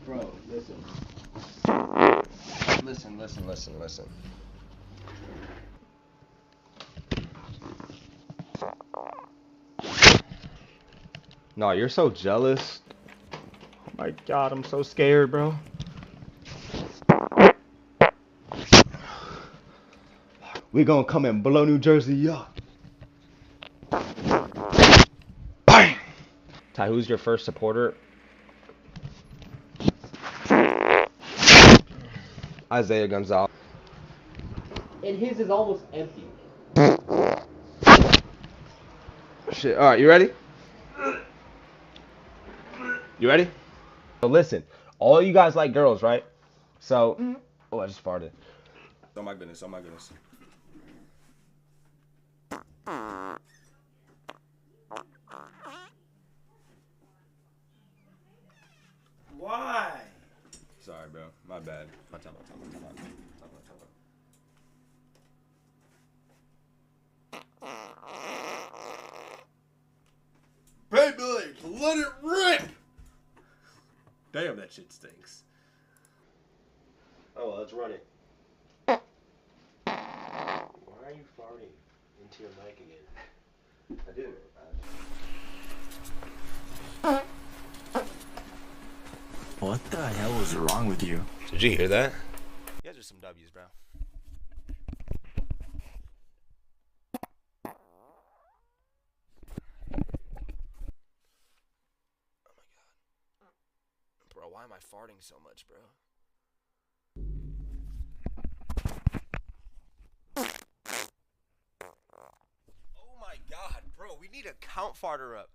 Bro, listen. Listen. No, you're so jealous. Oh my god, I'm so scared, bro. We gonna come and blow New Jersey up. Bang! Ty, who's your first supporter? Isaiah Gonzalez. And his is almost empty. Shit. All right, you ready? You ready? So listen, all you guys like girls, right? So, oh, I just farted. Oh my goodness. Why? Sorry, bro. My bad. My time. Baby, let it rip! Damn, that shit stinks. Oh, well, let's run it. Why are you farting into your mic again? I didn't. What the hell is wrong with you? Did you hear that? You guys are some W's, bro. Oh my god. Bro, why am I farting so much, bro? Oh my god, bro, we need a count farter up.